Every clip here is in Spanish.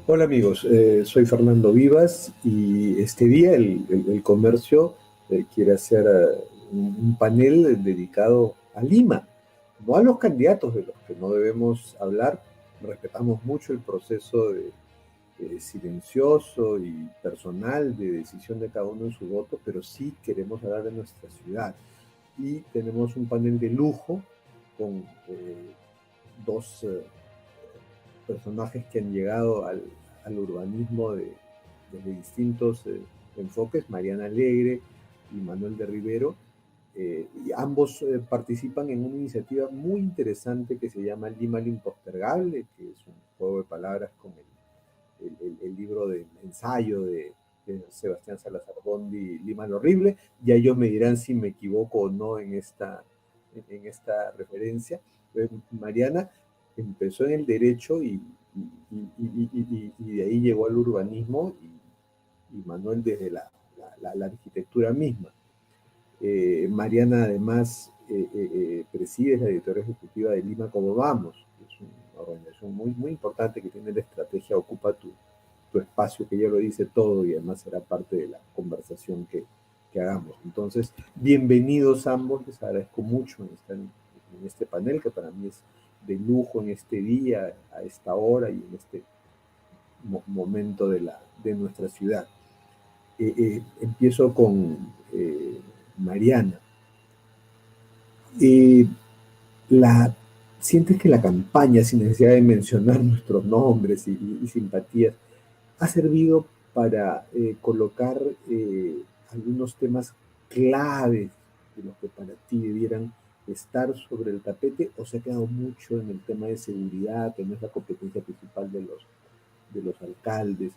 Hola amigos, soy Fernando Vivas y este día el comercio quiere hacer un panel dedicado a Lima, no a los candidatos de los que no debemos hablar. Respetamos mucho el proceso silencioso y personal de decisión de cada uno en su voto, pero sí queremos hablar de nuestra ciudad. Y tenemos un panel de lujo con dos personajes que han llegado al urbanismo desde distintos enfoques, Mariana Alegre y Manuel de Rivero, y ambos participan en una iniciativa muy interesante que se llama Lima lo Impostergable, que es un juego de palabras con el libro de ensayo de Sebastián Salazar Bondi, Lima lo Horrible. Ya ellos me dirán si me equivoco o no en esta referencia. Mariana empezó en el derecho y de ahí llegó al urbanismo y Manuel desde la arquitectura misma. Mariana además preside, es la directora ejecutiva de Lima Como Vamos, que es una organización muy importante que tiene la estrategia Ocupa tu espacio, que ya lo dice todo y además será parte de la conversación que hagamos. Entonces, bienvenidos ambos, les agradezco mucho en este panel, que para mí es de lujo en este día, a esta hora y en este momento de nuestra ciudad. Empiezo con Mariana. La, ¿Sientes que la campaña, sin necesidad de mencionar nuestros nombres y simpatías, ha servido para colocar algunos temas claves de los que para ti debieran estar sobre el tapete, o se ha quedado mucho en el tema de seguridad, que no es la competencia principal de los alcaldes?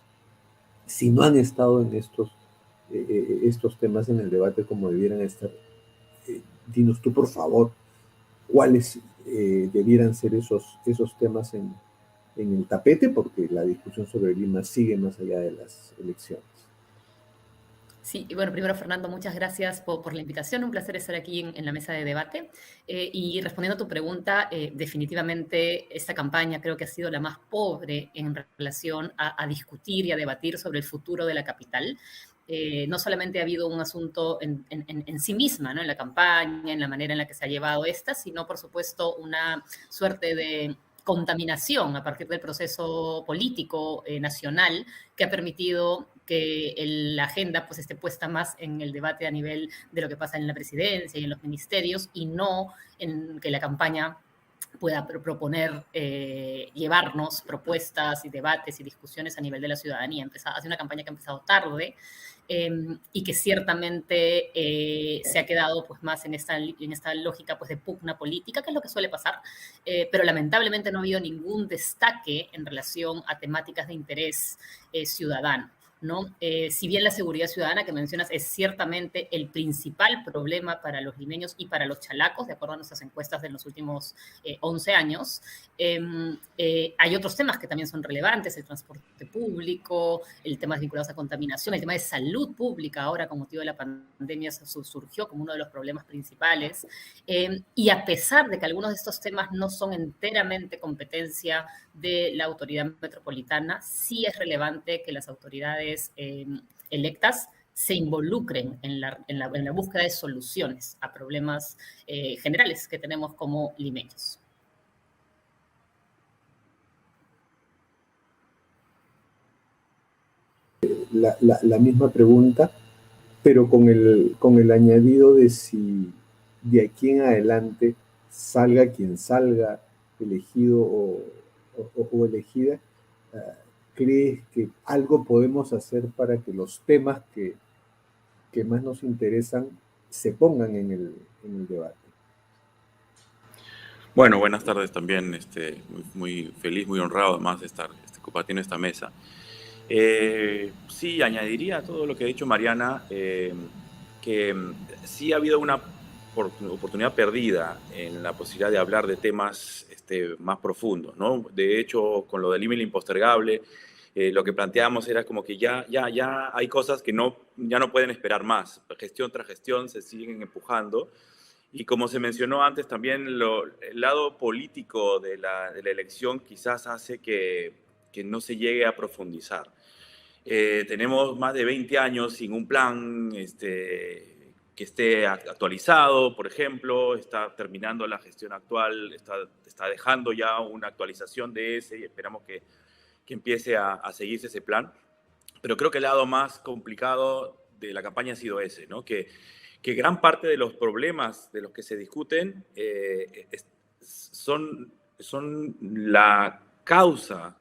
Si no han estado en estos temas en el debate como debieran estar, dinos tú por favor cuáles debieran ser esos temas en el tapete, porque la discusión sobre Lima sigue más allá de las elecciones. Sí, y bueno, primero Fernando, muchas gracias por la invitación, un placer estar aquí en la mesa de debate. Y respondiendo a tu pregunta, definitivamente esta campaña creo que ha sido la más pobre en relación a discutir y a debatir sobre el futuro de la capital. No solamente ha habido un asunto en sí misma, ¿no? En la campaña, en la manera en la que se ha llevado esta, sino por supuesto una suerte de contaminación a partir del proceso político nacional que ha permitido que la agenda pues esté puesta más en el debate a nivel de lo que pasa en la presidencia y en los ministerios y no en que la campaña pueda proponer, llevarnos propuestas y debates y discusiones a nivel de la ciudadanía. Hace una campaña que ha empezado tarde y que ciertamente se ha quedado pues, más en esta lógica pues, de pugna política, que es lo que suele pasar, pero lamentablemente no ha habido ningún destaque en relación a temáticas de interés ciudadano. ¿No? Si bien la seguridad ciudadana que mencionas es ciertamente el principal problema para los limeños y para los chalacos, de acuerdo a nuestras encuestas de los últimos 11 años, hay otros temas que también son relevantes, el transporte público, el tema vinculados a contaminación, el tema de salud pública ahora con motivo de la pandemia surgió como uno de los problemas principales, y a pesar de que algunos de estos temas no son enteramente competencia de la autoridad metropolitana, sí es relevante que las autoridades electas se involucren en la búsqueda de soluciones a problemas generales que tenemos como limeños. La misma pregunta, pero con el añadido de si de aquí en adelante salga quien salga, elegido o elegida, ¿crees que algo podemos hacer para que los temas que más nos interesan se pongan en el debate? Bueno, buenas tardes también. Muy feliz, muy honrado además de estar compartiendo esta mesa. Sí, añadiría a todo lo que ha dicho Mariana, que sí ha habido una oportunidad perdida en la posibilidad de hablar de temas más profundos, ¿no? De hecho, con lo del Lima impostergable, lo que planteamos era como que ya hay cosas que ya no pueden esperar más. Gestión tras gestión se siguen empujando Y como se mencionó antes, también el lado político de la elección quizás hace que no se llegue a profundizar. Tenemos más de 20 años sin un plan que esté actualizado, por ejemplo, está terminando la gestión actual, está dejando ya una actualización de ese y esperamos que empiece a seguirse ese plan. Pero creo que el lado más complicado de la campaña ha sido ese, ¿no? Que gran parte de los problemas de los que se discuten son la causa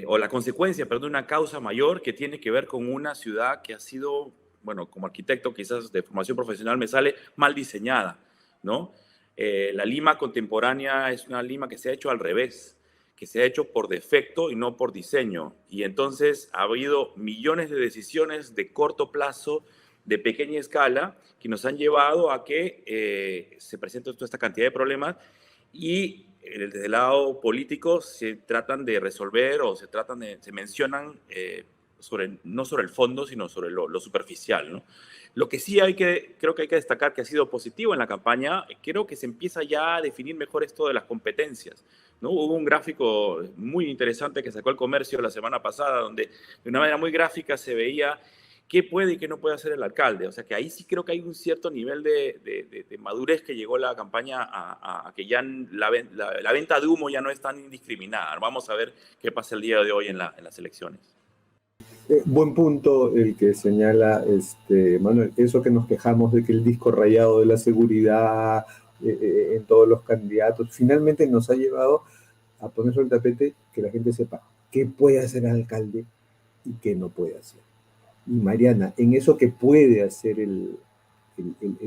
o la consecuencia, perdón, una causa mayor que tiene que ver con una ciudad que ha sido, bueno, como arquitecto quizás de formación profesional me sale mal diseñada, ¿no? La Lima contemporánea es una Lima que se ha hecho al revés, que se ha hecho por defecto y no por diseño. Y entonces ha habido millones de decisiones de corto plazo, de pequeña escala, que nos han llevado a que se presente toda esta cantidad de problemas y desde el lado político se tratan de resolver o se mencionan no sobre el fondo, sino sobre lo superficial, ¿no? Lo que sí creo que hay que destacar que ha sido positivo en la campaña, creo que se empieza ya a definir mejor esto de las competencias, ¿no? Hubo un gráfico muy interesante que sacó El Comercio la semana pasada, donde de una manera muy gráfica se veía qué puede y qué no puede hacer el alcalde. O sea que ahí sí creo que hay un cierto nivel de madurez que llegó la campaña a que ya la venta de humo ya no es tan indiscriminada. Vamos a ver qué pasa el día de hoy en las elecciones. Buen punto el que señala Manuel. Eso que nos quejamos de que el disco rayado de la seguridad en todos los candidatos finalmente nos ha llevado a poner sobre el tapete que la gente sepa qué puede hacer el alcalde y qué no puede hacer. Y Mariana, en eso que puede hacer el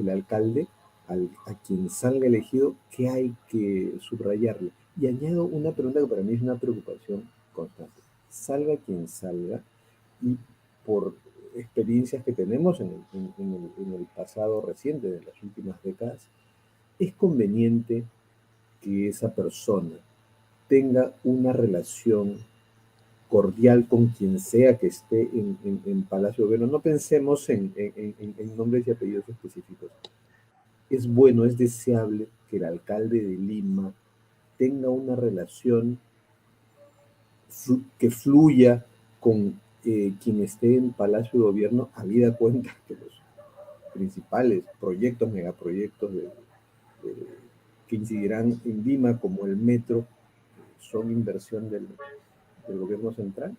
alcalde, a quien salga elegido, ¿qué hay que subrayarle? Y añado una pregunta que para mí es una preocupación constante. Salga quien salga, y por experiencias que tenemos en el pasado reciente, de las últimas décadas, es conveniente que esa persona tenga una relación cordial con quien sea que esté en Palacio de Gobierno. No pensemos en nombres y apellidos específicos. Es bueno, es deseable que el alcalde de Lima tenga una relación que fluya con quien esté en Palacio de Gobierno, habida cuenta que los principales proyectos, megaproyectos que incidirán en Lima, como el metro, son inversión del gobierno central.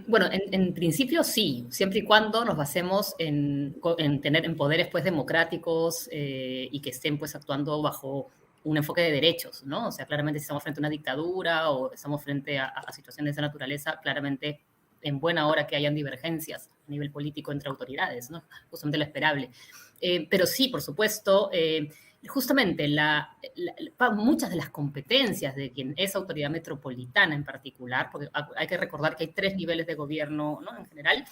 Bueno, en principio sí, siempre y cuando nos basemos en tener en poderes pues democráticos y que estén pues actuando bajo un enfoque de derechos, ¿no? O sea, claramente si estamos frente a una dictadura o estamos frente a situaciones de esa naturaleza, claramente en buena hora que hayan divergencias a nivel político entre autoridades, ¿no? Justamente lo esperable. Pero sí, por supuesto, justamente muchas de las competencias de quien es autoridad metropolitana en particular, porque hay que recordar que hay 3 niveles de gobierno, ¿no? En general,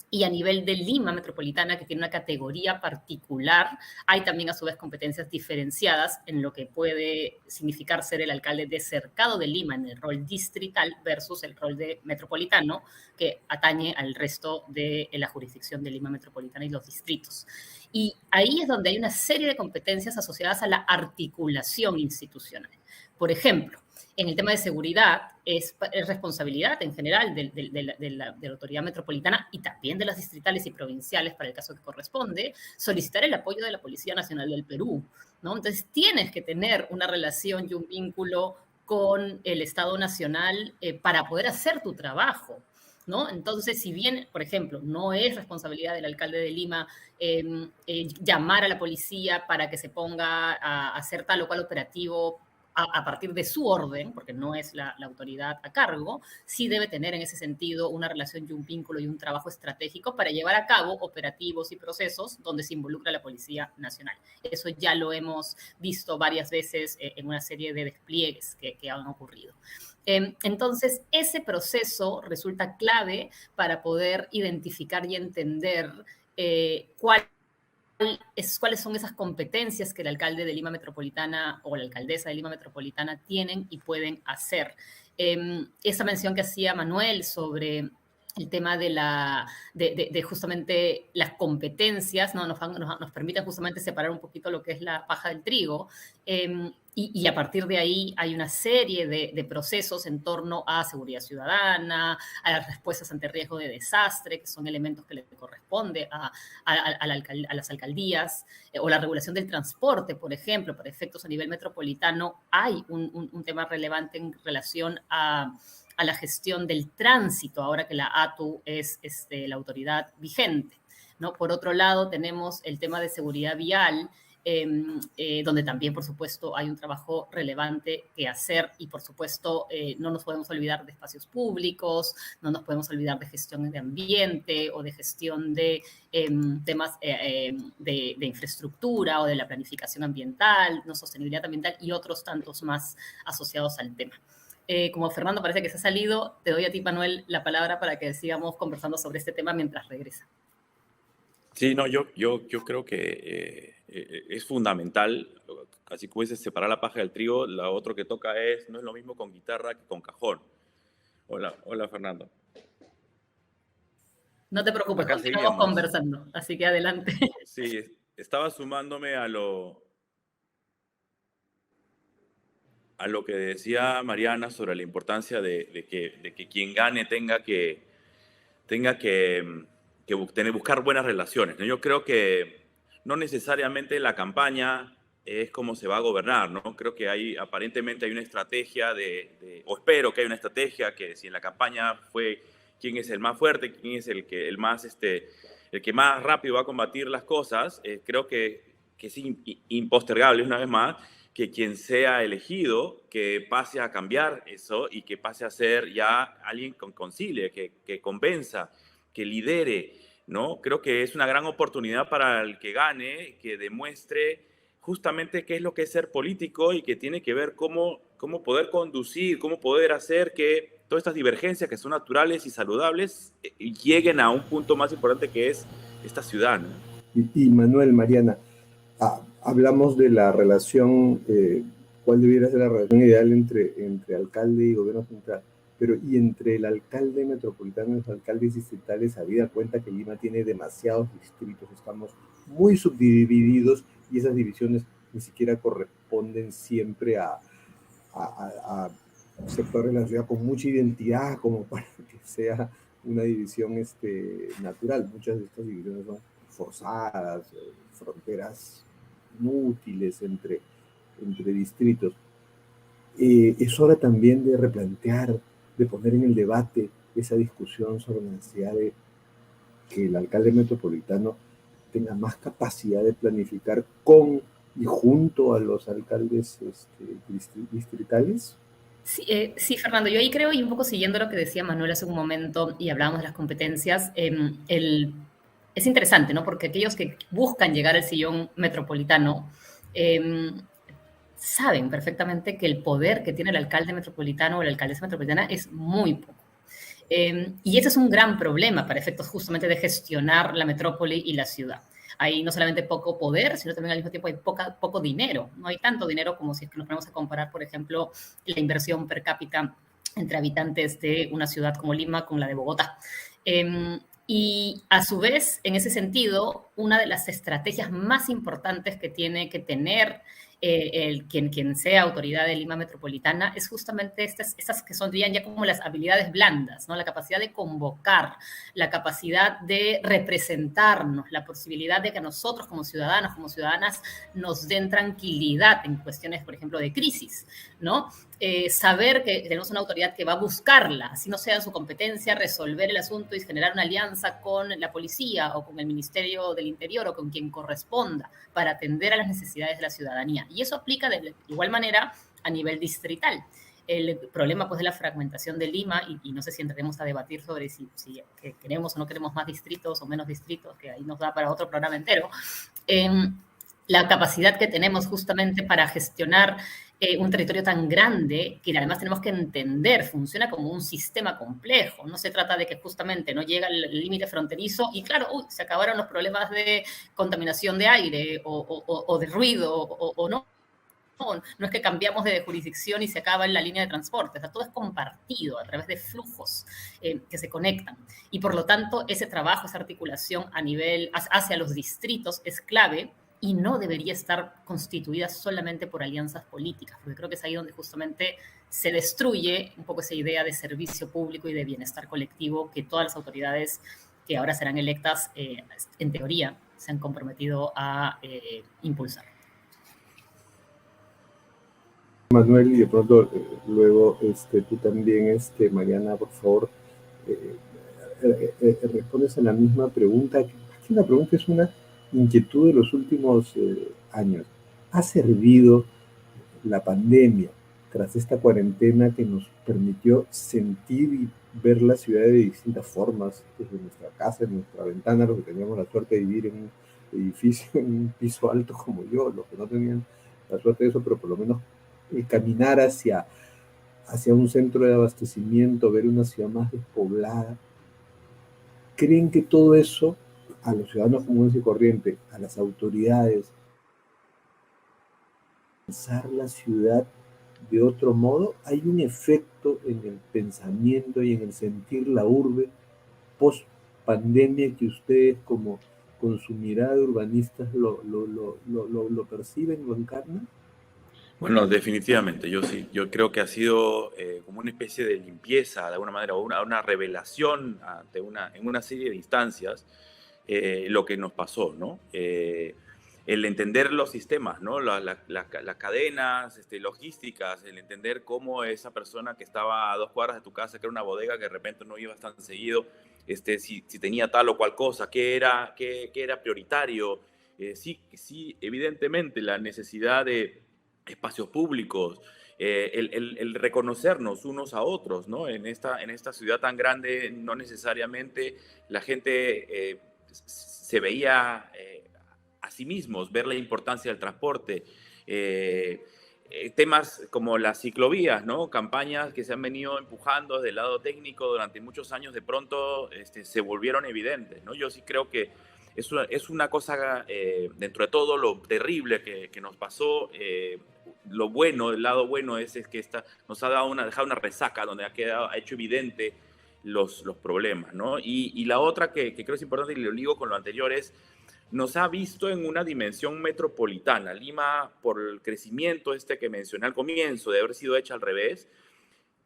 y a nivel de Lima metropolitana, que tiene una categoría particular, hay también a su vez competencias diferenciadas en lo que puede significar ser el alcalde de cercado de Lima en el rol distrital versus el rol de metropolitano, que atañe al resto de la jurisdicción de Lima metropolitana y los distritos. Y ahí es donde hay una serie de competencias asociadas a la articulación institucional. Por ejemplo, en el tema de seguridad es responsabilidad en general de la autoridad metropolitana y también de las distritales y provinciales, para el caso que corresponde, solicitar el apoyo de la Policía Nacional del Perú, ¿no? Entonces tienes que tener una relación y un vínculo con el Estado Nacional para poder hacer tu trabajo, ¿no? Entonces, si bien, por ejemplo, no es responsabilidad del alcalde de Lima llamar a la policía para que se ponga a hacer tal o cual operativo a partir de su orden, porque no es la autoridad a cargo, sí debe tener en ese sentido una relación y un vínculo y un trabajo estratégico para llevar a cabo operativos y procesos donde se involucra la Policía Nacional. Eso ya lo hemos visto varias veces en una serie de despliegues que han ocurrido. Entonces, ese proceso resulta clave para poder identificar y entender cuáles son esas competencias que el alcalde de Lima Metropolitana o la alcaldesa de Lima Metropolitana tienen y pueden hacer. Esa mención que hacía Manuel sobre el tema de justamente las competencias, ¿no? Nos permiten justamente separar un poquito lo que es la paja del trigo. Y a partir de ahí hay una serie de procesos en torno a seguridad ciudadana, a las respuestas ante riesgo de desastre, que son elementos que le corresponde a las alcaldías, o la regulación del transporte, por ejemplo, para efectos a nivel metropolitano. Hay un tema relevante en relación a la gestión del tránsito, ahora que la ATU es la autoridad vigente, ¿no? Por otro lado, tenemos el tema de seguridad vial, donde también, por supuesto, hay un trabajo relevante que hacer y, por supuesto, no nos podemos olvidar de espacios públicos, no nos podemos olvidar de gestión de ambiente o de gestión de temas de infraestructura o de la planificación ambiental, no sostenibilidad ambiental y otros tantos más asociados al tema. Como Fernando parece que se ha salido, te doy a ti, Manuel, la palabra para que sigamos conversando sobre este tema mientras regresa. Sí, no, yo creo que es fundamental, así como dices, separar la paja del trigo. La otra que toca no es lo mismo con guitarra que con cajón. Hola Fernando. No te preocupes, Acá continuamos seguíamos. conversando, así que adelante. Sí, estaba sumándome a lo que decía Mariana sobre la importancia de que quien gane tenga que buscar buenas relaciones, ¿no? Yo creo que no necesariamente la campaña es como se va a gobernar, ¿no? Creo que aparentemente hay una estrategia o espero que haya una estrategia que si en la campaña fue quién es el más fuerte, quién es el que más rápido va a combatir las cosas, creo que es impostergable, una vez más, que quien sea elegido, que pase a cambiar eso y que pase a ser ya alguien que concilie, que convenza, que lidere, ¿no? Creo que es una gran oportunidad para el que gane, que demuestre justamente qué es lo que es ser político y que tiene que ver cómo poder conducir, cómo poder hacer que todas estas divergencias que son naturales y saludables lleguen a un punto más importante que es esta ciudad, ¿no? Y Manuel, Mariana, hablamos de la relación, cuál debiera ser la relación ideal entre alcalde y gobierno central, pero y entre el alcalde metropolitano y los alcaldes distritales, habida cuenta que Lima tiene demasiados distritos, estamos muy subdivididos y esas divisiones ni siquiera corresponden siempre a sectores de la ciudad con mucha identidad como para que sea una división natural. Muchas de estas divisiones son forzadas, fronteras inútiles entre distritos. Es hora también de replantear, de poner en el debate esa discusión sobre la necesidad de que el alcalde metropolitano tenga más capacidad de planificar con y junto a los alcaldes distritales. Sí, Fernando, yo ahí creo, y un poco siguiendo lo que decía Manuel hace un momento, y hablábamos de las competencias, es interesante, ¿no? Porque aquellos que buscan llegar al sillón metropolitano saben perfectamente que el poder que tiene el alcalde metropolitano o la alcaldesa metropolitana es muy poco. Y ese es un gran problema para efectos justamente de gestionar la metrópoli y la ciudad. Hay no solamente poco poder, sino también al mismo tiempo hay poco dinero. No hay tanto dinero como si es que nos ponemos a comparar, por ejemplo, la inversión per cápita entre habitantes de una ciudad como Lima con la de Bogotá. Y a su vez, en ese sentido, una de las estrategias más importantes que tiene que tener quien sea autoridad de Lima Metropolitana es justamente estas que son ya como las habilidades blandas, ¿no? La capacidad de convocar, la capacidad de representarnos, la posibilidad de que nosotros como ciudadanos, como ciudadanas, nos den tranquilidad en cuestiones, por ejemplo, de crisis, ¿no? Saber que tenemos una autoridad que va a buscarla, así no sea en su competencia, resolver el asunto y generar una alianza con la policía o con el Ministerio del Interior o con quien corresponda para atender a las necesidades de la ciudadanía. Y eso aplica de igual manera a nivel distrital. El problema pues de la fragmentación de Lima, y no sé si entraremos a debatir sobre si queremos o no queremos más distritos o menos distritos, que ahí nos da para otro programa entero, la capacidad que tenemos justamente para gestionar un territorio tan grande que además tenemos que entender, funciona como un sistema complejo. No se trata de que justamente no llega el límite fronterizo y claro, se acabaron los problemas de contaminación de aire o de ruido o no. no es que cambiamos de jurisdicción y se acaba en la línea de transporte, o sea, todo es compartido a través de flujos que se conectan. Y por lo tanto, ese trabajo, esa articulación a nivel, hacia los distritos es clave y no debería estar constituida solamente por alianzas políticas, porque creo que es ahí donde justamente se destruye un poco esa idea de servicio público y de bienestar colectivo que todas las autoridades que ahora serán electas, en teoría, se han comprometido a impulsar. Manuel, y de pronto luego tú también, Mariana, por favor, respondes a la misma pregunta. Aquí la pregunta es una inquietud de los últimos años. ¿Ha servido la pandemia tras esta cuarentena que nos permitió sentir y ver la ciudad de distintas formas, desde nuestra casa, en nuestra ventana, los que teníamos la suerte de vivir en un edificio, en un piso alto como yo, los que no tenían la suerte de eso, pero por lo menos caminar hacia un centro de abastecimiento, ver una ciudad más despoblada? ¿Creen que todo eso a los ciudadanos comunes y corrientes, a las autoridades, pensar la ciudad de otro modo? ¿Hay un efecto en el pensamiento y en el sentir la urbe post pandemia que ustedes, como con su mirada de urbanistas, lo perciben, lo encarnan? Bueno, definitivamente, yo creo que ha sido como una especie de limpieza, de alguna manera, o una revelación en una serie de instancias, lo que nos pasó, ¿no? El entender los sistemas, ¿no? Las cadenas logísticas, el entender cómo esa persona que estaba a 2 cuadras de tu casa, que era una bodega, que de repente no ibas tan seguido, si tenía tal o cual cosa, qué era prioritario. Sí, evidentemente la necesidad de espacios públicos, el reconocernos unos a otros, ¿no? En esta ciudad tan grande, no necesariamente la gente se veía a sí mismos, ver la importancia del transporte. Temas como las ciclovías, ¿no? Campañas que se han venido empujando desde el lado técnico durante muchos años, de pronto se volvieron evidentes, ¿no? Yo sí creo que es una cosa, dentro de todo lo terrible que nos pasó, lo bueno, el lado bueno es que nos ha dejado una resaca donde ha hecho evidente los problemas, ¿no? Y la otra que creo es importante, y lo ligo con lo anterior, es nos ha visto en una dimensión metropolitana. Lima, por el crecimiento que mencioné al comienzo, de haber sido hecha al revés,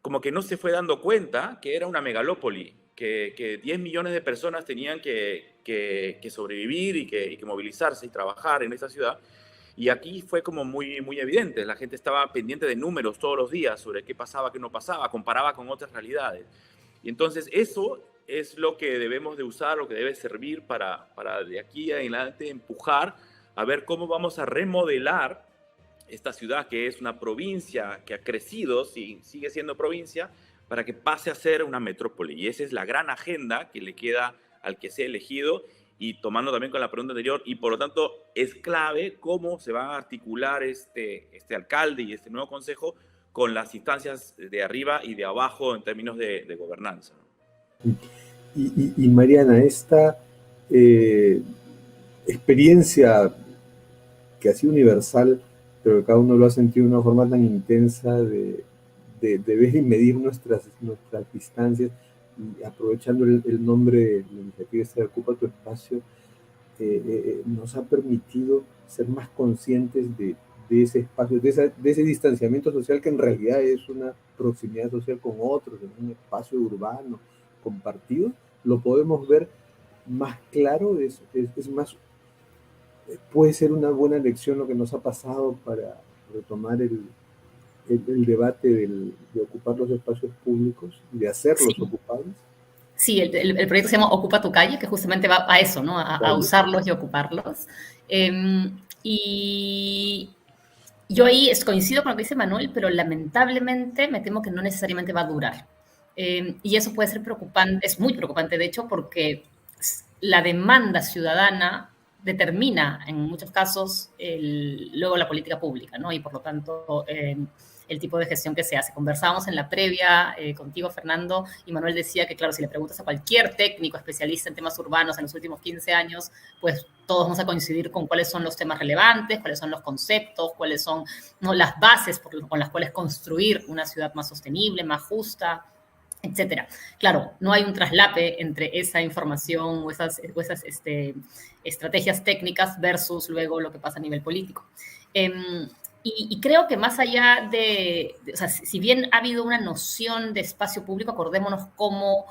como que no se fue dando cuenta que era una megalópoli, que 10 millones de personas tenían que sobrevivir y que movilizarse y trabajar en esta ciudad. Y aquí fue como muy, muy evidente. La gente estaba pendiente de números todos los días sobre qué pasaba, qué no pasaba, comparaba con otras realidades. Y entonces eso es lo que debemos de usar, lo que debe servir para de aquí en adelante empujar a ver cómo vamos a remodelar esta ciudad, que es una provincia que ha crecido, sigue siendo provincia, para que pase a ser una metrópoli. Y esa es la gran agenda que le queda al que sea elegido, y tomando también con la pregunta anterior, y por lo tanto es clave cómo se va a articular este alcalde y este nuevo consejo con las instancias de arriba y de abajo en términos de gobernanza. Y Mariana, esta experiencia que ha sido universal, pero que cada uno lo ha sentido de una forma tan intensa de ver y medir nuestras distancias, y aprovechando el nombre de la iniciativa de Ocupa tu Espacio, nos ha permitido ser más conscientes de ese espacio, de ese distanciamiento social, que en realidad es una proximidad social con otros, en un espacio urbano compartido. Lo podemos ver más claro, es más, puede ser una buena lección lo que nos ha pasado para retomar el debate de ocupar los espacios públicos y de hacerlos ocupables. Sí, el proyecto se llama Ocupa tu calle, que justamente va a eso, ¿no? A usarlos y ocuparlos. Y yo ahí coincido con lo que dice Manuel, pero lamentablemente me temo que no necesariamente va a durar. Y eso puede ser preocupante, es muy preocupante, de hecho, porque la demanda ciudadana determina en muchos casos luego la política pública, ¿no? Y por lo tanto el tipo de gestión que se hace. Conversábamos en la previa contigo, Fernando, y Manuel decía que, claro, si le preguntas a cualquier técnico especialista en temas urbanos en los últimos 15 años, pues todos vamos a coincidir con cuáles son los temas relevantes, cuáles son los conceptos, cuáles son, ¿no?, las bases con las cuales construir una ciudad más sostenible, más justa, etcétera. Claro, no hay un traslape entre esa información o esas estrategias técnicas versus luego lo que pasa a nivel político. Y creo que más allá o sea, si bien ha habido una noción de espacio público, acordémonos cómo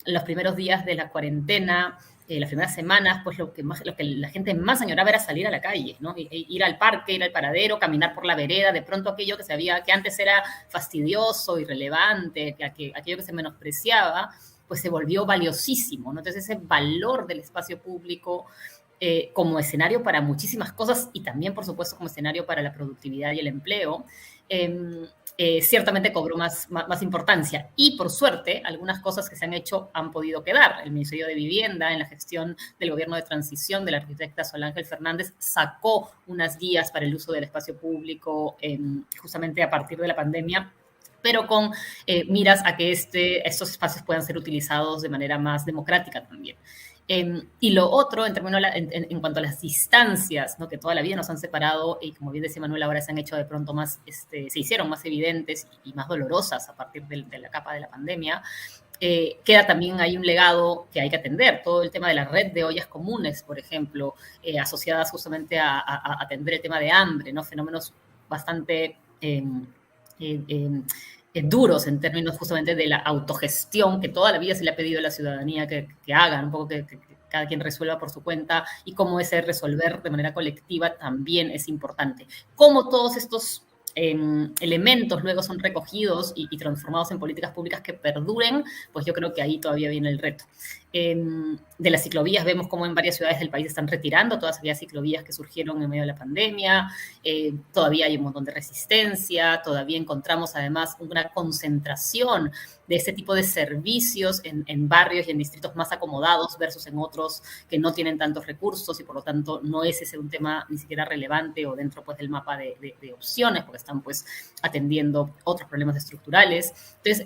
en los primeros días de la cuarentena, las primeras semanas, pues lo que la gente más añoraba era salir a la calle, ¿no? Ir al parque, ir al paradero, caminar por la vereda, de pronto aquello que antes era fastidioso, irrelevante, aquello que se menospreciaba, pues se volvió valiosísimo, ¿no? Entonces ese valor del espacio público como escenario para muchísimas cosas y también, por supuesto, como escenario para la productividad y el empleo, ciertamente cobró más importancia. Y, por suerte, algunas cosas que se han hecho han podido quedar. El Ministerio de Vivienda, en la gestión del gobierno de transición de la arquitecta Sol Ángel Fernández, sacó unas guías para el uso del espacio público justamente a partir de la pandemia, pero con miras a que estos espacios puedan ser utilizados de manera más democrática también. Y lo otro, en cuanto a las distancias, ¿no?, que toda la vida nos han separado y, como bien decía Manuel, ahora se han hecho de pronto se hicieron más evidentes y más dolorosas a partir de la capa de la pandemia, queda también ahí un legado que hay que atender, todo el tema de la red de ollas comunes, por ejemplo, asociadas justamente a atender el tema de hambre, ¿no?, fenómenos bastante duros en términos justamente de la autogestión que toda la vida se le ha pedido a la ciudadanía que hagan, un poco que cada quien resuelva por su cuenta, y cómo ese resolver de manera colectiva también es importante. Cómo todos estos elementos luego son recogidos y transformados en políticas públicas que perduren, pues yo creo que ahí todavía viene el reto. De las ciclovías vemos cómo en varias ciudades del país están retirando todas aquellas ciclovías que surgieron en medio de la pandemia, todavía hay un montón de resistencia, todavía encontramos además una concentración de este tipo de servicios en barrios y en distritos más acomodados versus en otros que no tienen tantos recursos y por lo tanto no es ese un tema ni siquiera relevante o dentro pues del mapa de opciones porque están pues atendiendo otros problemas estructurales. Entonces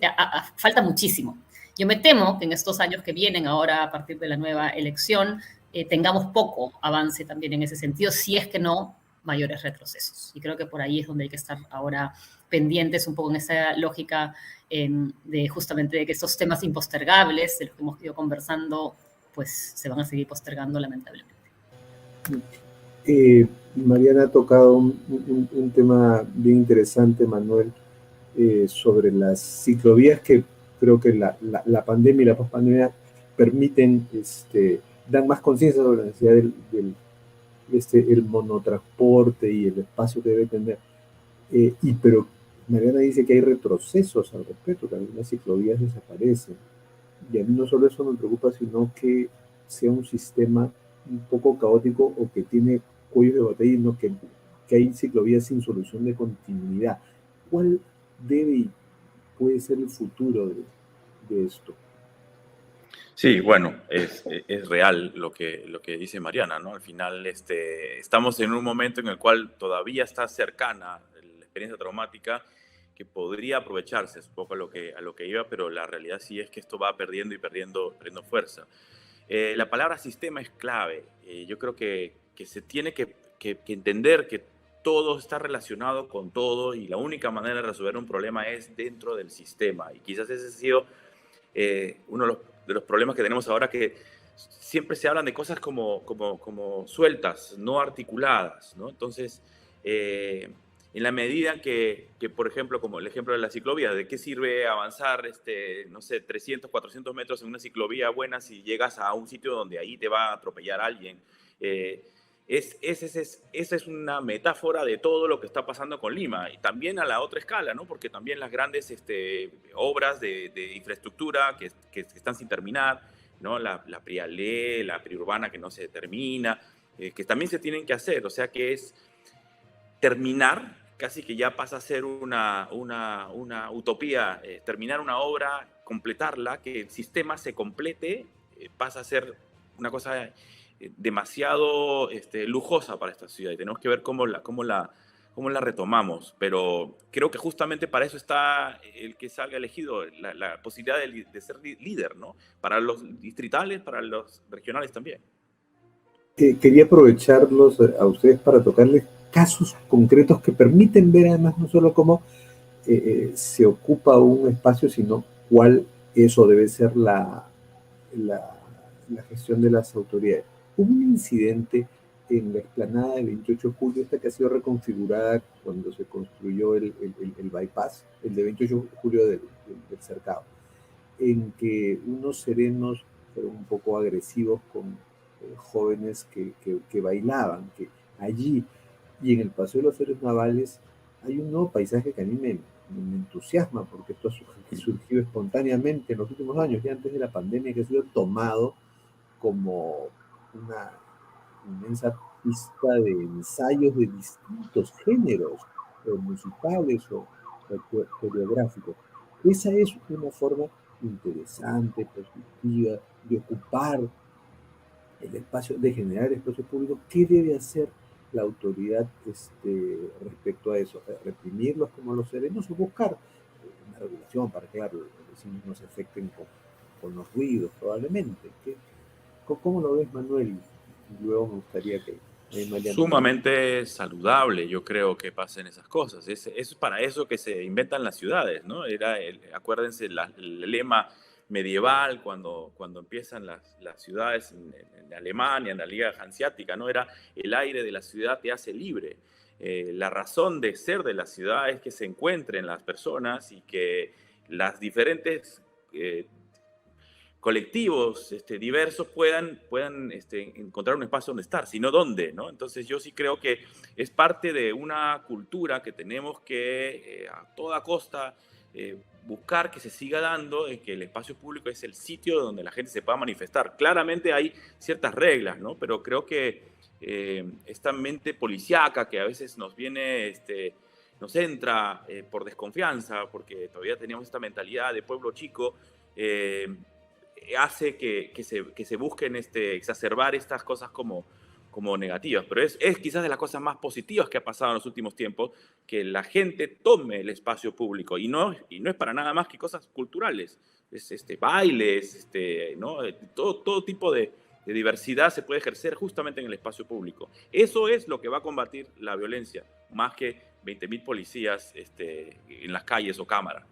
falta muchísimo. Yo me temo que en estos años que vienen ahora a partir de la nueva elección tengamos poco avance también en ese sentido, si es que no mayores retrocesos. Y creo que por ahí es donde hay que estar ahora pendientes un poco en esa lógica de justamente de que estos temas impostergables de los que hemos ido conversando, pues se van a seguir postergando lamentablemente. Mariana ha tocado un tema bien interesante, Manuel, sobre las ciclovías que creo que la pandemia y la pospandemia permiten, dan más conciencia sobre la necesidad el monotransporte y el espacio que debe tener. Pero Mariana dice que hay retrocesos al respecto, que algunas ciclovías desaparecen. Y a mí no solo eso me preocupa, sino que sea un sistema un poco caótico o que tiene cuellos de botella, no que hay ciclovías sin solución de continuidad. ¿Cuál debe y puede ser el futuro de esto? Sí, bueno, es real lo que dice Mariana, ¿no? Al final estamos en un momento en el cual todavía está cercana la experiencia traumática que podría aprovecharse, es un poco a lo que iba, pero la realidad sí es que esto va perdiendo fuerza. La palabra sistema es clave. Yo creo que se tiene que entender que todo está relacionado con todo y la única manera de resolver un problema es dentro del sistema. Y quizás ese ha sido uno de los problemas que tenemos ahora, que siempre se hablan de cosas como sueltas, no articuladas, ¿no? Entonces, en la medida que, por ejemplo, como el ejemplo de la ciclovía, ¿de qué sirve avanzar, no sé, 300, 400 metros en una ciclovía buena si llegas a un sitio donde ahí te va a atropellar alguien? Esa es una metáfora de todo lo que está pasando con Lima y también a la otra escala, ¿no? Porque también las grandes obras de infraestructura que están sin terminar, ¿no? La Prialé, la Priurbana que no se termina, que también se tienen que hacer. O sea que es terminar, casi que ya pasa a ser una utopía, terminar una obra, completarla, que el sistema se complete, pasa a ser una cosa demasiado lujosa para esta ciudad y tenemos que ver cómo la la retomamos. Pero creo que justamente para eso está el que salga elegido, la posibilidad de ser líder, ¿no? Para los distritales, para los regionales también. Quería aprovecharlos a ustedes para tocarles casos concretos que permiten ver además no solo cómo se ocupa un espacio, sino cuál eso debe ser la gestión de las autoridades. Hubo un incidente en la explanada del 28 de julio, esta que ha sido reconfigurada cuando se construyó el bypass, el de 28 de julio del Cercado, en que unos serenos fueron un poco agresivos con jóvenes que bailaban, que allí y en el Paseo de los Héroes Navales hay un nuevo paisaje que a mí me entusiasma, porque esto ha surgido espontáneamente en los últimos años, ya antes de la pandemia, que ha sido tomado como una inmensa pista de ensayos de distintos géneros, musicales o coreográficos. Esa es una forma interesante, positiva, de ocupar el espacio, de generar espacio público. ¿Qué debe hacer la autoridad respecto a eso? ¿Reprimirlos como los serenos o buscar una regulación para que los vecinos no se afecten con los ruidos, probablemente? ¿Cómo lo ves, Manuel? Luego me gustaría que Mariana... Sumamente saludable, yo creo que pasen esas cosas. Es para eso que se inventan las ciudades, ¿no? Acuérdense el lema medieval cuando empiezan las ciudades en Alemania, en la Liga Hanseática, ¿no? Era el aire de la ciudad te hace libre. La razón de ser de la ciudad es que se encuentren las personas y que las diferentes colectivos diversos puedan encontrar un espacio donde estar, sino dónde, ¿no? Entonces yo sí creo que es parte de una cultura que tenemos que a toda costa buscar que se siga dando, que el espacio público es el sitio donde la gente se pueda manifestar. Claramente hay ciertas reglas, ¿no? Pero creo que esta mente policíaca que a veces nos viene, nos entra por desconfianza, porque todavía teníamos esta mentalidad de pueblo chico, hace que se busquen exacerbar estas cosas como negativas, pero es quizás de las cosas más positivas que ha pasado en los últimos tiempos, que la gente tome el espacio público, y no es para nada más que cosas culturales, es bailes, ¿no? Todo tipo de diversidad se puede ejercer justamente en el espacio público. Eso es lo que va a combatir la violencia, más que 20.000 policías en las calles o cámaras.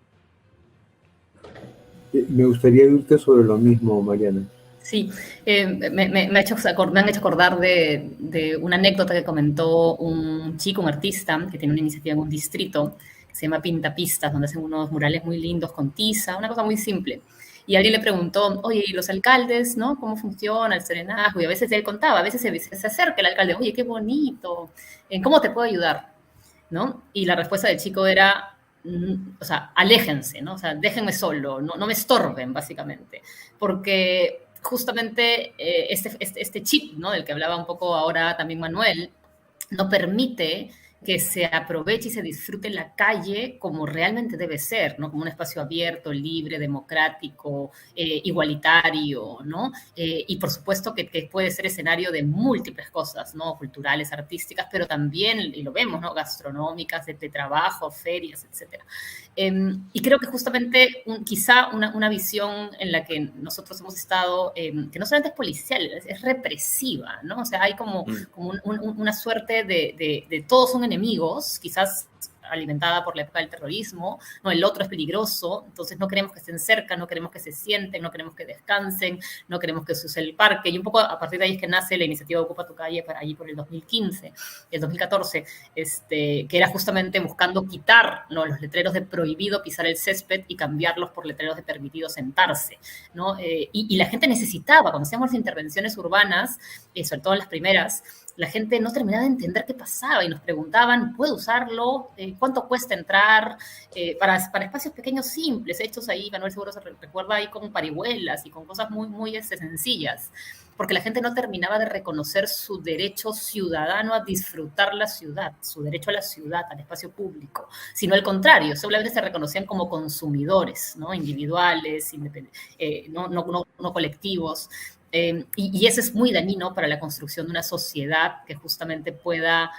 Me gustaría oírte sobre lo mismo, Mariana. Sí, me han hecho acordar de una anécdota que comentó un chico, un artista, que tiene una iniciativa en un distrito que se llama Pintapistas, donde hacen unos murales muy lindos con tiza, una cosa muy simple. Y alguien le preguntó, oye, ¿y los alcaldes, no? ¿Cómo funciona el serenazgo? Y a veces él contaba, a veces se acerca el alcalde, oye, qué bonito, ¿cómo te puedo ayudar? ¿No? Y la respuesta del chico era, o sea, aléjense, ¿no? O sea, déjenme solo, no me estorben, básicamente. Porque justamente este chip, ¿no? Del que hablaba un poco ahora también Manuel, no permite que se aproveche y se disfrute la calle como realmente debe ser, ¿no? Como un espacio abierto, libre, democrático, igualitario, ¿no? Y por supuesto que puede ser escenario de múltiples cosas, ¿no? Culturales, artísticas, pero también, y lo vemos, ¿no? Gastronómicas, de trabajo, ferias, etc. Y creo que justamente quizá una visión en la que nosotros hemos estado, que no solamente es policial, es represiva, ¿no? O sea, hay como una suerte de todos son enemigos, quizás alimentada por la época del terrorismo, ¿no? El otro es peligroso, entonces no queremos que estén cerca, no queremos que se sienten, no queremos que descansen, no queremos que se use el parque, y un poco a partir de ahí es que nace la iniciativa Ocupa tu Calle allí por el 2015, el 2014, que era justamente buscando quitar, ¿no? Los letreros de prohibido pisar el césped y cambiarlos por letreros de permitido sentarse, ¿no? Y la gente necesitaba, cuando hacíamos las intervenciones urbanas, sobre todo en las primeras, la gente no terminaba de entender qué pasaba y nos preguntaban, ¿puedo usarlo? ¿Cuánto cuesta entrar? Para espacios pequeños simples, hechos ahí, Manuel seguro se recuerda ahí con parihuelas y con cosas muy, muy sencillas, porque la gente no terminaba de reconocer su derecho ciudadano a disfrutar la ciudad, su derecho a la ciudad, al espacio público, sino al contrario, solamente se reconocían como consumidores, ¿no? Individuales, no colectivos. Y eso es muy dañino para la construcción de una sociedad que justamente pueda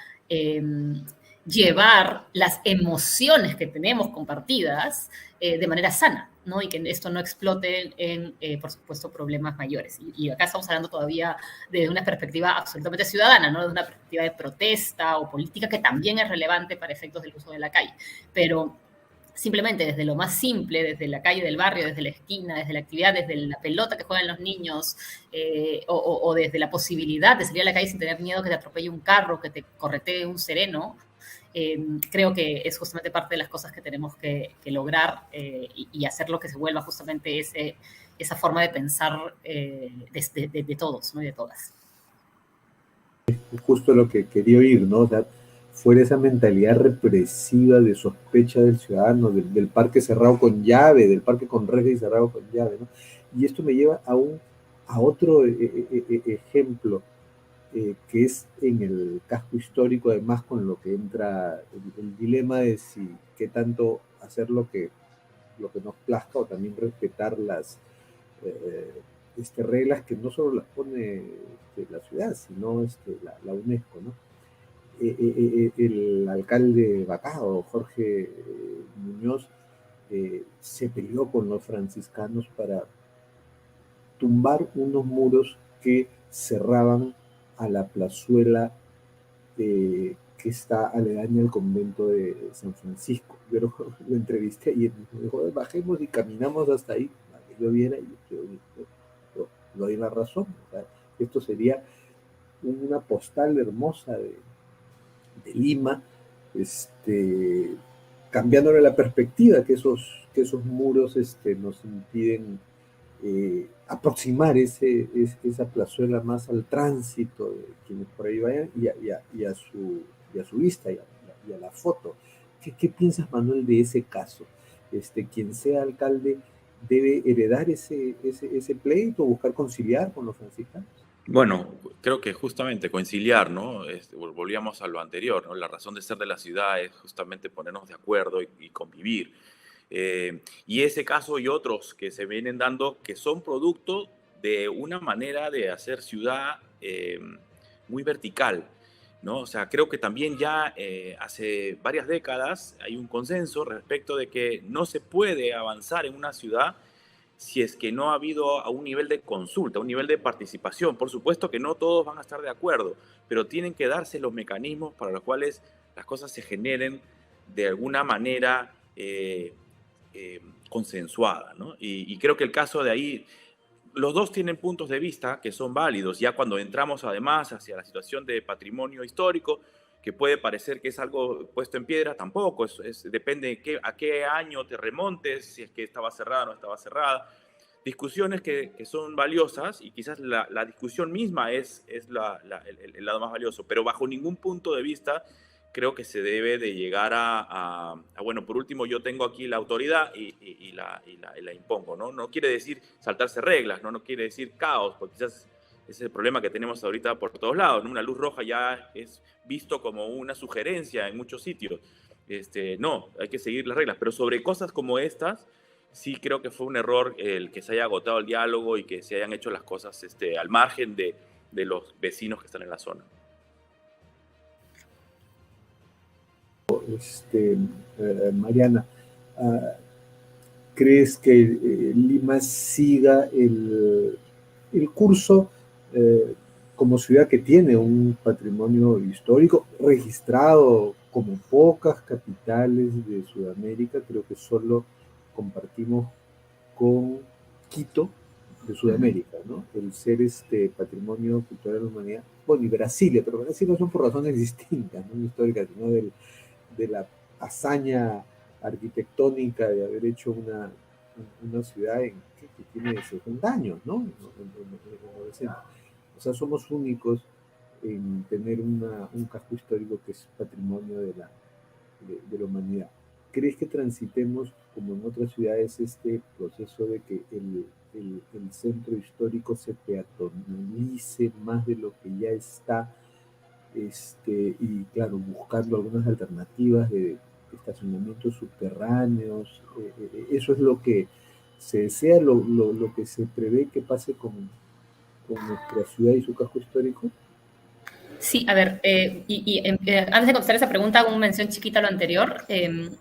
llevar las emociones que tenemos compartidas de manera sana, ¿no? Y que esto no explote en, por supuesto, problemas mayores. Y acá estamos hablando todavía de una perspectiva absolutamente ciudadana, ¿no? De una perspectiva de protesta o política que también es relevante para efectos del uso de la calle. Pero simplemente desde lo más simple, desde la calle del barrio, desde la esquina, desde la actividad, desde la pelota que juegan los niños, o desde la posibilidad de salir a la calle sin tener miedo que te atropelle un carro, que te corretee un sereno, creo que es justamente parte de las cosas que tenemos que lograr y hacer lo que se vuelva justamente esa forma de pensar de todos, ¿no? Y de todas. Justo lo que quería oír, ¿no? O sea, fuera esa mentalidad represiva de sospecha del ciudadano, del parque cerrado con llave, del parque con reja y cerrado con llave, ¿no? Y esto me lleva a otro ejemplo, que es en el casco histórico, además con lo que entra el dilema de si qué tanto hacer lo que nos plazca o también respetar las reglas que no solo las pone la ciudad, sino la UNESCO, ¿no? El alcalde Bacao, Jorge Muñoz, se peleó con los franciscanos para tumbar unos muros que cerraban a la plazuela que está aledaña al convento de San Francisco. Yo lo entrevisté y me dijo, bajemos y caminamos hasta ahí, para que yo viera, y yo doy la razón. O sea, esto sería una postal hermosa de Lima, cambiándole la perspectiva, que esos muros nos impiden aproximar esa plazuela más al tránsito de quienes por ahí vayan y a su vista y a la foto. ¿Qué piensas, Manuel, de ese caso? Quien sea alcalde debe heredar ese pleito o buscar conciliar con los franciscanos. Bueno, creo que justamente conciliar, ¿no? Volvíamos a lo anterior, ¿no? La razón de ser de la ciudad es justamente ponernos de acuerdo y convivir. Y ese caso y otros que se vienen dando que son producto de una manera de hacer ciudad muy vertical, ¿no? O sea, creo que también ya hace varias décadas hay un consenso respecto de que no se puede avanzar en una ciudad si es que no ha habido a un nivel de consulta, un nivel de participación. Por supuesto que no todos van a estar de acuerdo, pero tienen que darse los mecanismos para los cuales las cosas se generen de alguna manera consensuada, ¿no? Y creo que el caso de ahí, los dos tienen puntos de vista que son válidos. Ya cuando entramos además hacia la situación de patrimonio histórico, que puede parecer que es algo puesto en piedra, tampoco, depende de a qué año te remontes, si es que estaba cerrada o no estaba cerrada. Discusiones que son valiosas y quizás la discusión misma es el lado más valioso, pero bajo ningún punto de vista creo que se debe de llegar bueno, por último yo tengo aquí la autoridad y la impongo, ¿no? No quiere decir saltarse reglas, ¿no? No quiere decir caos, porque quizás ese es el problema que tenemos ahorita por todos lados, ¿no? Una luz roja ya es visto como una sugerencia en muchos sitios. No, hay que seguir las reglas, pero sobre cosas como estas, sí creo que fue un error el que se haya agotado el diálogo y que se hayan hecho las cosas al margen de los vecinos que están en la zona. Mariana, ¿crees que Lima siga el curso como ciudad que tiene un patrimonio histórico registrado como pocas capitales de Sudamérica? Creo que solo compartimos con Quito de Sudamérica, ¿no? El ser patrimonio cultural de la humanidad. Bueno, y Brasilia, pero Brasilia son por razones distintas, no históricas, sino de la hazaña arquitectónica de haber hecho una ciudad que tiene 60 años, ¿no? O sea, somos únicos en tener un casco histórico que es patrimonio de la humanidad. ¿Crees que transitemos, como en otras ciudades, este proceso de que el centro histórico se peatonalice más de lo que ya está? Y claro, buscando algunas alternativas de estacionamientos subterráneos. Eso es lo que se desea, lo que se prevé que pase con nuestra ciudad y su casco histórico. Sí, a ver, antes de contestar esa pregunta, hago una mención chiquita a lo anterior.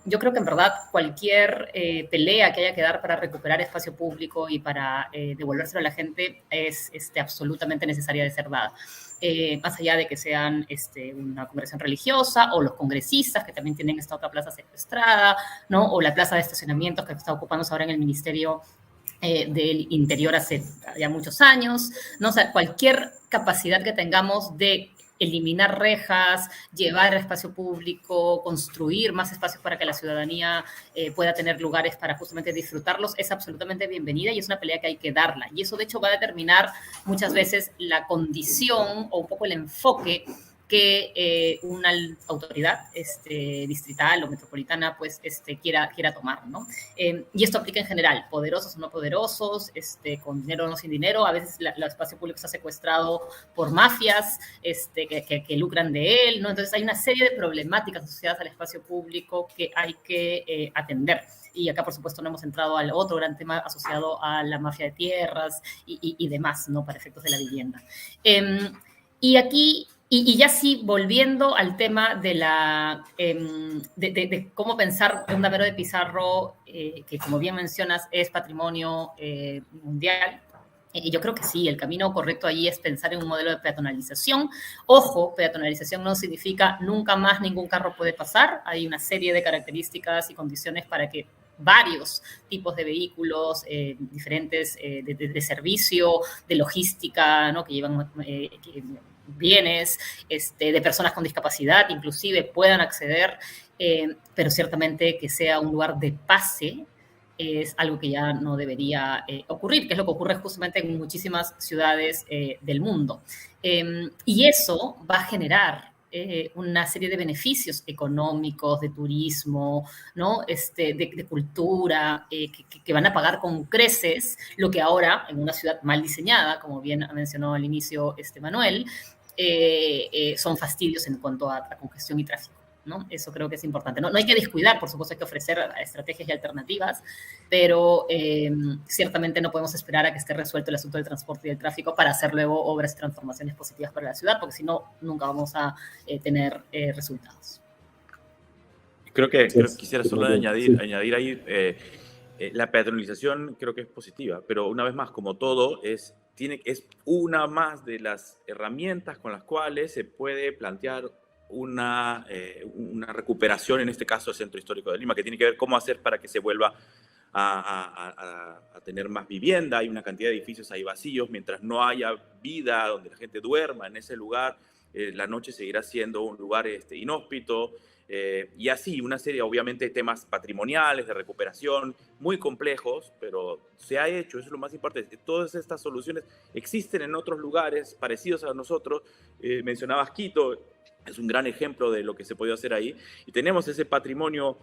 Yo creo que en verdad cualquier pelea que haya que dar para recuperar espacio público y para devolvérselo a la gente es absolutamente necesaria de ser dada. Más allá de que sean una congregación religiosa o los congresistas que también tienen esta otra plaza secuestrada, ¿no? O la plaza de estacionamientos que está ocupándose ahora en el Ministerio del Interior hace ya muchos años, ¿no? O sea, cualquier capacidad que tengamos de eliminar rejas, llevar espacio público, construir más espacios para que la ciudadanía pueda tener lugares para justamente disfrutarlos, es absolutamente bienvenida y es una pelea que hay que darla. Y eso, de hecho, va a determinar muchas veces la condición o un poco el enfoque que una autoridad distrital o metropolitana pues quiera tomar, ¿no? Y esto aplica en general, poderosos o no poderosos, con dinero o no sin dinero. A veces el espacio público está secuestrado por mafias que lucran de él, ¿no? Entonces hay una serie de problemáticas asociadas al espacio público que hay que atender. Y acá, por supuesto, no hemos entrado al otro gran tema asociado a la mafia de tierras y demás, ¿no? Para efectos de la vivienda. Y aquí... Y ya sí, volviendo al tema de de cómo pensar un Damero de Pizarro, que como bien mencionas es patrimonio mundial, y yo creo que sí, el camino correcto ahí es pensar en un modelo de peatonalización. Ojo, peatonalización no significa nunca más ningún carro puede pasar. Hay una serie de características y condiciones para que varios tipos de vehículos diferentes de servicio, de logística, ¿no? Que llevan... bienes, de personas con discapacidad, inclusive puedan acceder, pero ciertamente que sea un lugar de pase es algo que ya no debería ocurrir, que es lo que ocurre justamente en muchísimas ciudades del mundo. Y eso va a generar una serie de beneficios económicos, de turismo, ¿no? De cultura, que van a pagar con creces lo que ahora, en una ciudad mal diseñada, como bien mencionó al inicio Manuel, son fastidios en cuanto a congestión y tráfico, ¿no? Eso creo que es importante. No hay que descuidar, por supuesto, hay que ofrecer estrategias y alternativas, pero ciertamente no podemos esperar a que esté resuelto el asunto del transporte y del tráfico para hacer luego obras y transformaciones positivas para la ciudad, porque si no, nunca vamos a tener resultados. Creo que quisiera solo añadir ahí, la peatonalización creo que es positiva, pero una vez más, como todo, es una más de las herramientas con las cuales se puede plantear una recuperación, en este caso, del Centro Histórico de Lima, que tiene que ver cómo hacer para que se vuelva a tener más vivienda. Hay una cantidad de edificios ahí vacíos, mientras no haya vida donde la gente duerma en ese lugar, la noche seguirá siendo un lugar inhóspito. Y así, una serie, obviamente, de temas patrimoniales, de recuperación, muy complejos, pero se ha hecho, eso es lo más importante. Todas estas soluciones existen en otros lugares parecidos a nosotros. Mencionabas Quito, es un gran ejemplo de lo que se puede hacer ahí. Y tenemos ese patrimonio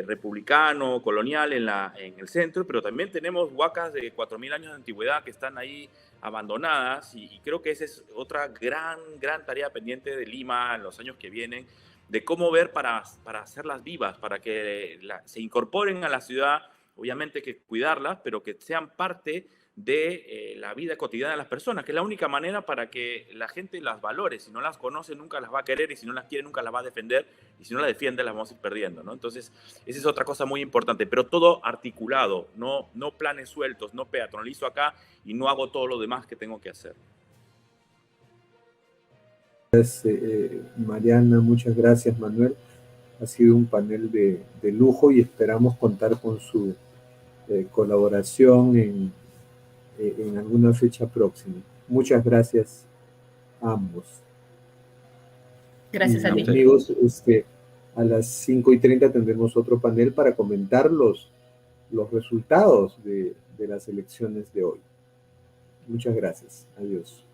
republicano, colonial en el centro, pero también tenemos huacas de 4.000 años de antigüedad que están ahí abandonadas. Y creo que esa es otra gran tarea pendiente de Lima en los años que vienen, de cómo ver para hacerlas vivas, para que se incorporen a la ciudad, obviamente que cuidarlas, pero que sean parte de la vida cotidiana de las personas, que es la única manera para que la gente las valore. Si no las conoce, nunca las va a querer, y si no las quiere, nunca las va a defender, y si no las defiende, las vamos a ir perdiendo, ¿no? Entonces, esa es otra cosa muy importante, pero todo articulado, no planes sueltos, no peatonalizo acá y no hago todo lo demás que tengo que hacer. Mariana, muchas gracias, Manuel. Ha sido un panel de lujo y esperamos contar con su colaboración en alguna fecha próxima. Muchas gracias a ambos. Gracias a ti. Amigos, a las 5:30 tendremos otro panel para comentar los resultados de las elecciones de hoy. Muchas gracias. Adiós.